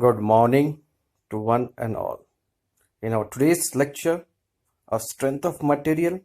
Good morning to one and all. In our today's lecture of strength of material,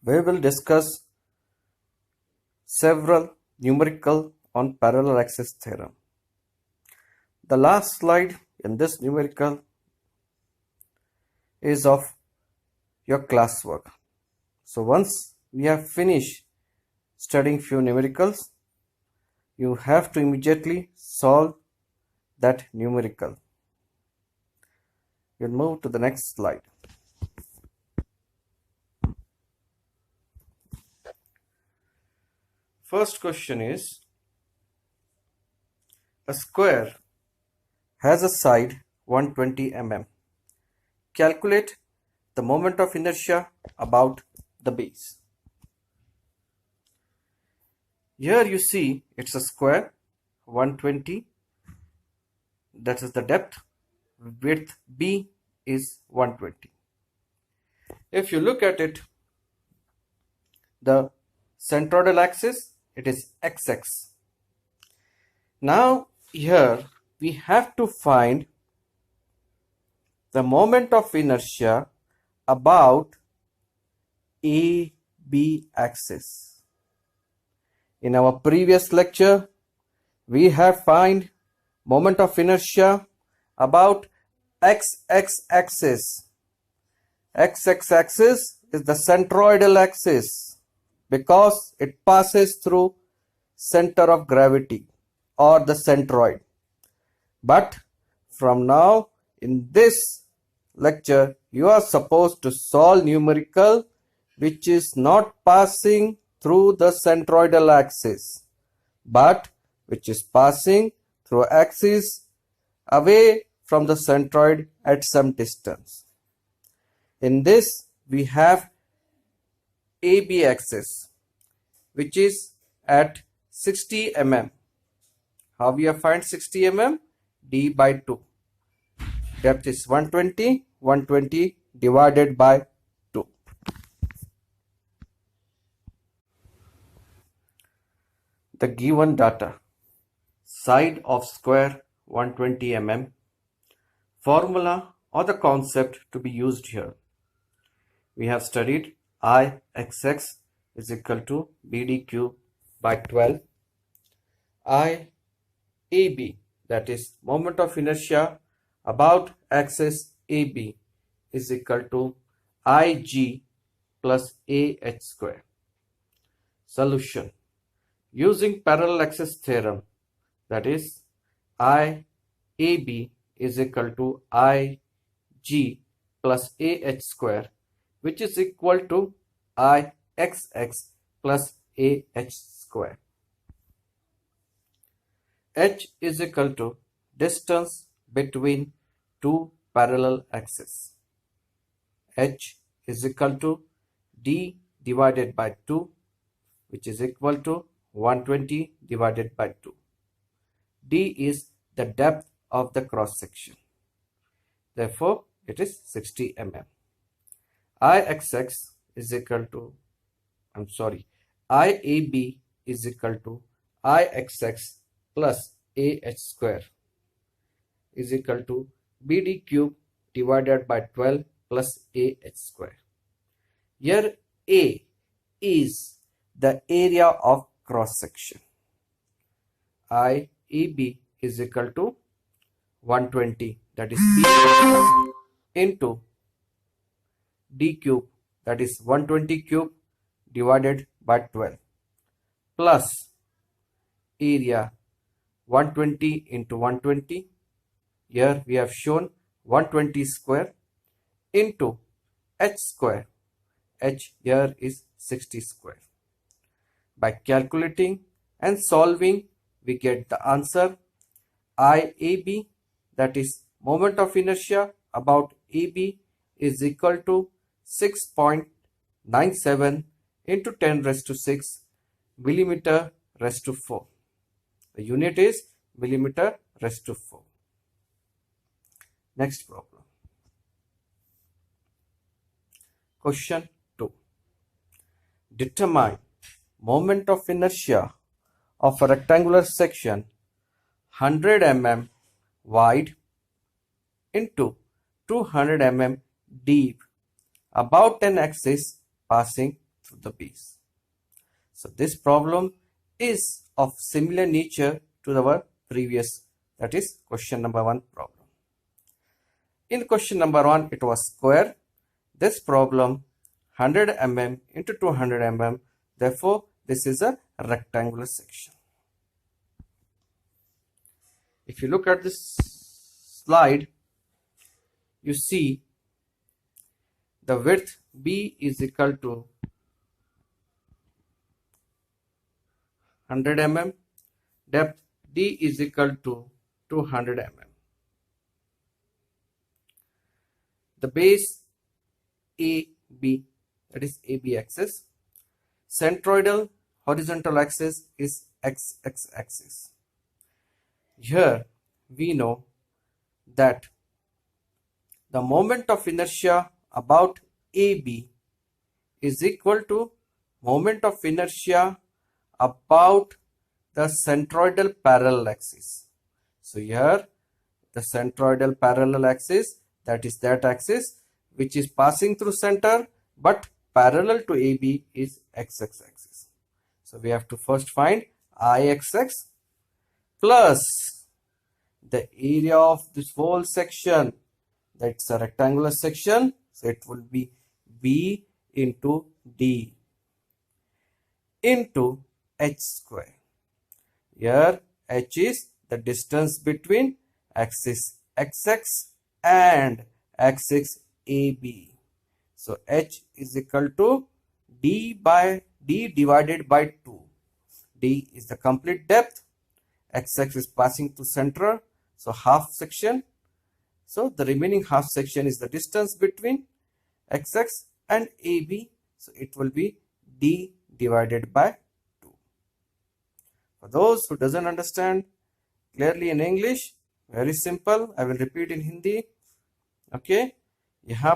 we will discuss several numerical on parallel axis theorem. The last slide in this numerical is of your classwork. So once we have finished studying few numericals, you have to immediately solve that numerical. We'll move to the next slide. First question is, a square has a side 120 mm. Calculate the moment of inertia about the base. Here you see it's a square 120, that is the depth, width B is 120. If you look at it, the centroidal axis, it is XX. Now here we have to find the moment of inertia about AB axis. In our previous lecture, we have find moment of inertia about XX axis. XX axis is the centroidal axis because it passes through center of gravity or the centroid. But from now in this lecture, you are supposed to solve numerical which is not passing through the centroidal axis, but which is passing through axis away from the centroid at some distance. In this we have AB axis which is at 60 mm. How we have find 60 mm? D by 2. Depth is 120, 120 divided by 2. The given data: side of square 120 mm. Formula or the concept to be used here. We have studied Ixx is equal to BD cube by 12. IAB, that is moment of inertia about axis AB, is equal to IG plus AH square. Solution: using parallel axis theorem, that is IAB is equal to IG plus AH square, which is equal to Ixx plus AH square. H is equal to distance between two parallel axes. H is equal to D divided by 2, which is equal to 120 divided by 2. D is the depth of the cross section. Therefore, it is 60 mm. Ixx is equal to, IAB is equal to Ixx plus AH square is equal to BD cube divided by 12 plus AH square. Here A is the area of cross section. IAB is equal to 120, that is B into D cube, that is 120 cube divided by 12, plus area 120 into 120. Here we have shown 120 square into H square. H here is 60 square. By calculating and solving, we get the answer IAB, that is moment of inertia about AB, is equal to 6.97 into 10 raised to 6 millimeter raised to 4. The unit is millimeter raised to 4. Next problem. Question 2. Determine moment of inertia of a rectangular section 100 mm wide into 200 mm deep about an axis passing through the base. So this problem is of similar nature to our previous, that is question number 1 problem. In question number 1 it was square. This problem 100 mm into 200 mm, therefore this is a rectangular section. If you look at this slide, you see the width B is equal to 100 mm, depth D is equal to 200 mm. The base AB, that is AB axis, centroidal horizontal axis is XX axis. Here we know that the moment of inertia about AB is equal to moment of inertia about the centroidal parallel axis. So here the centroidal parallel axis, that is that axis which is passing through center but parallel to AB, is XX axis. So we have to first find IXX plus the area of this whole section, that's a rectangular section, so it will be B into D into H square. Here H is the distance between axis XX and axis AB. So H is equal to D divided by 2. D is the complete depth, XX is passing to center, so half section. So the remaining half section is the distance between XX and AB. So it will be D divided by 2. For those who doesn't understand clearly in English, very simple, I will repeat in Hindi. Okay, यहाँ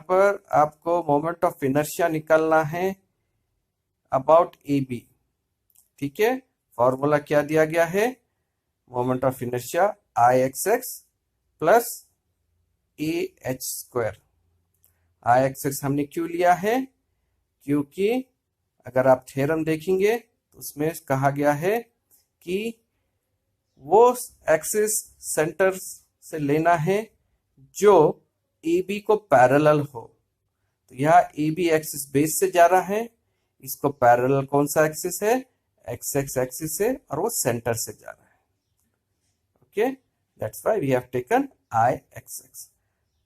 पर आपको moment of inertia निकालना है about AB. ठीक है, formula क्या दिया गया है? Moment of inertia IXX plus AH square. IXX हमने क्यों लिया है? क्योंकि अगर आप थ्योरम देखेंगे तो उसमें कहा गया है कि वो एक्सिस सेंटर से लेना है जो AB को पैरेलल हो. तो यहाँ AB एक्सिस बेस से जा रहा है, इसको पैरेलल कौन सा एक्सिस है? XX एक्सिस है, और वो सेंटर से जा रहा है. Okay, that's why we have taken IXX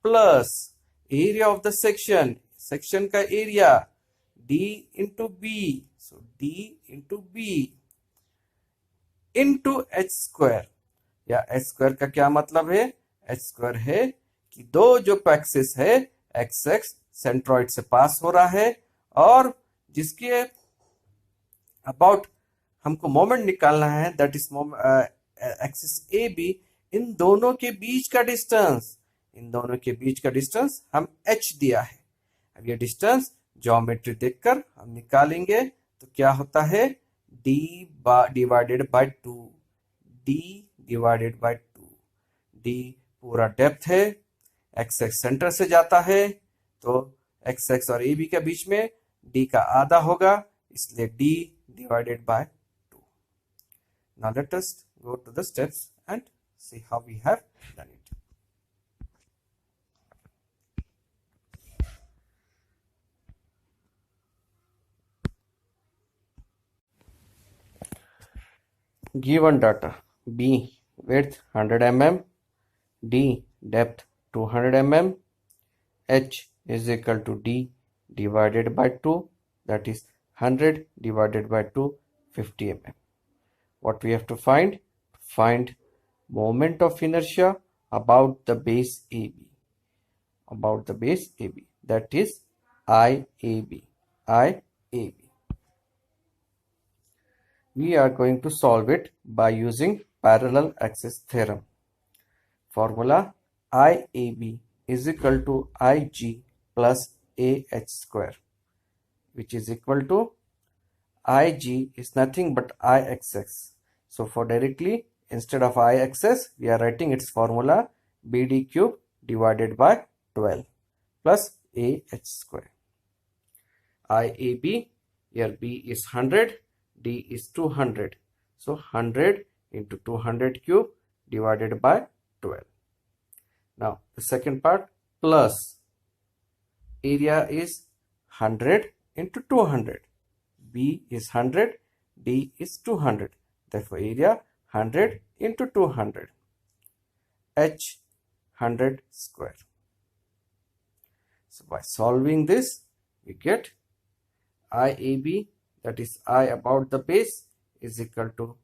plus area of the section, section का area D into b, so D into b into H square. या H स्क्वायर का क्या मतलब है? H स्क्वायर है कि दो जो एक्सिस है XX सेंट्रॉइड से पास हो रहा है और जिसके अबाउट हमको मोमेंट निकालना है, दैट इज एक्सिस AB. इन दोनों के बीच का डिस्टेंस, इन दोनों के बीच का डिस्टेंस हम H दिया है. अब ये डिस्टेंस ज्योमेट्री देखकर हम निकालेंगे तो क्या होता है? D divided by 2, D divided by 2. D पूरा डेप्थ है, XX सेंटर से जाता है तो XX और AB के बीच में D का आधा होगा, इसलिए D divided by 2. Now let us go to the steps and see how we have done it. Given data: B width 100 mm, D depth 200 mm, H is equal to D divided by 2, that is 100 divided by 2, 50 mm. What we have to find? Find moment of inertia about the base AB. About the base AB, that is IAB. IAB. We are going to solve it by using parallel axis theorem. Formula: IAB is equal to IG plus AH square, which is equal to IG is nothing but IXX. So for directly instead of I access, we are writing its formula BD cube divided by 12 plus AH square. IAB, here B is 100, D is 200. So 100 into 200 cube divided by 12. Now the second part, plus area is 100 into 200. B is 100, D is 200. Therefore area 100 into 200. H 100 square. So by solving this, we get IAB, that is I about the base, is equal to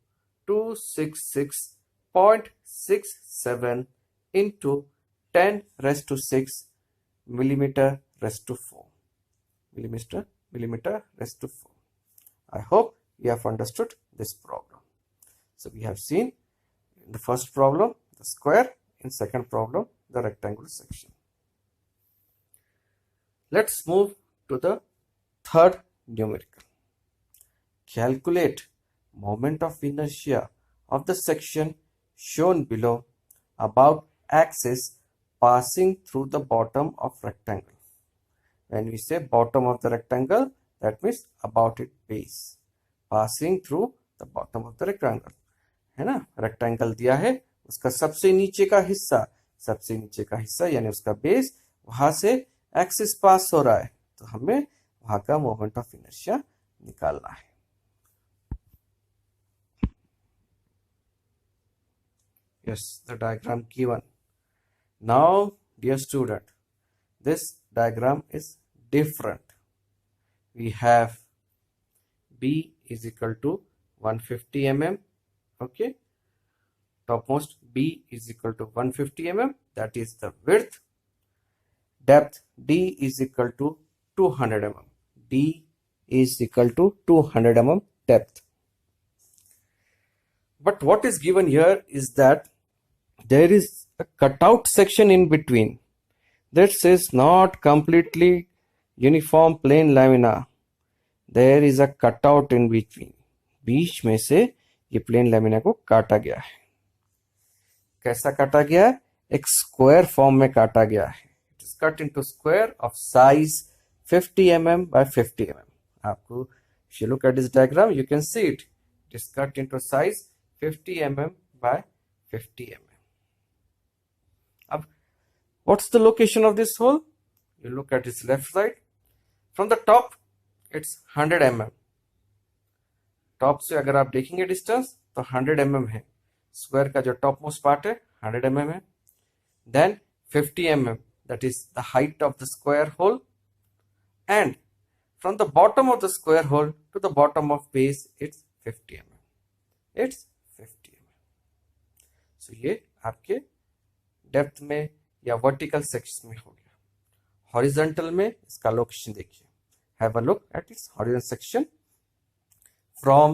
266.67 into 10 raised to 6 millimeter raised to 4. Millimeter raised to 4. I hope you have understood this problem. So we have seen in the first problem the square, in second problem the rectangular section. Let's move to the third numerical. Calculate moment of inertia of the section shown below about axis passing through the bottom of rectangle. When we say bottom of the rectangle, that means about its base, passing through the bottom of the rectangle. है ना, rectangle दिया है, उसका सबसे नीचे का हिस्सा यानी उसका बेस, वहां से एक्सिस पास हो रहा है, तो हमें वहां का मोमेंट ऑफ इनर्शिया निकालना है. Yes, the diagram given. Now, dear student, this diagram is different. We have B is equal to 150 mm. Okay, topmost B is equal to 150 mm, that is the width. Depth D is equal to 200 mm. D is equal to 200 mm depth. But what is given here is that there is a cutout section in between. This is not completely uniform plane lamina. There is a cutout in between. बीच में से ये plane lamina को काटा गया है. कैसा काटा गया है? एक स्क्वायर फॉर्म में काटा गया है. It is cut into square of size 50 mm by 50 mm. आपको if you look at this diagram, you can see it. It is cut into size 50 mm by 50 mm. Now, what's the location of this hole? You look at its left side. From the top, it's 100 mm. Top से अगर आप देखेंगे distance तो 100 mm है. Square का जो top most part है 100 mm है. Then 50 mm, that is the height of the square hole. And from the bottom of the square hole to the bottom of base it's 50 mm. It's 50 mm. So ये आपके depth में या vertical section में हो गया. Horizontal में इसका location देखिए. Have a look at its horizontal section. From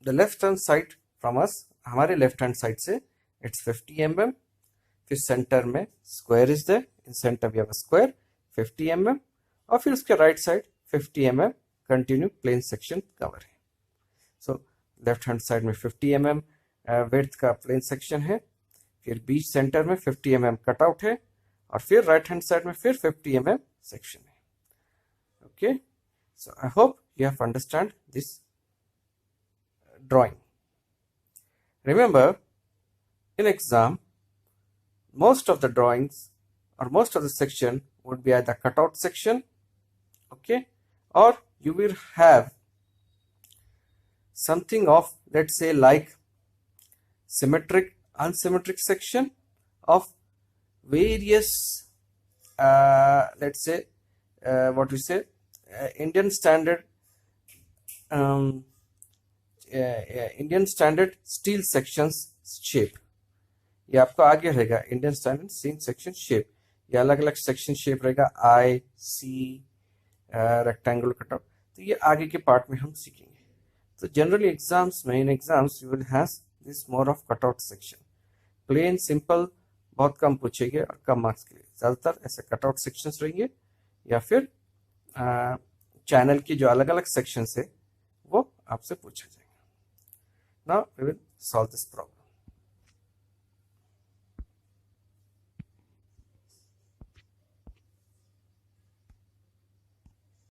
the left hand side from us, हमारे लेफ्ट हैंड साइड से it's 50 mm. फिर सेंटर में square is there. In centre we have a square 50 mm. और फिर उसके right side 50 mm continue plane section cover है. So left hand side में 50 mm width का प्लेन सेक्शन है. फिर बीच सेंटर में 50 mm कटआउट है. और फिर राइट हैंड साइड में फिर 50 mm सेक्शन है. Okay, so I hope you have understand this drawing. Remember, in exam, most of the drawings or most of the section would be either cutout section, okay, or you will have something of, let's say, like symmetric, unsymmetric section of various, let's say, what we say, Indian standard Indian standard steel sections shape. ये आपको आगे रहेगा Indian standard steel section shape. ये अलग अलग section shape रहेगा. आई सी rectangular cutout. तो ये आगे के पार्ट में हम सीखेंगे. तो जनरली एग्जाम्स में, in exams you will have this more of cutout section. Plain simple बहुत कम पूछेंगे और कम मार्क्स के लिए. ज्यादातर ऐसे कटआउट सेक्शंस रहेंगे या फिर चैनल की जो अलग अलग सेक्शन है वो आपसे पूछा जाएगा. Now we will solve this problem.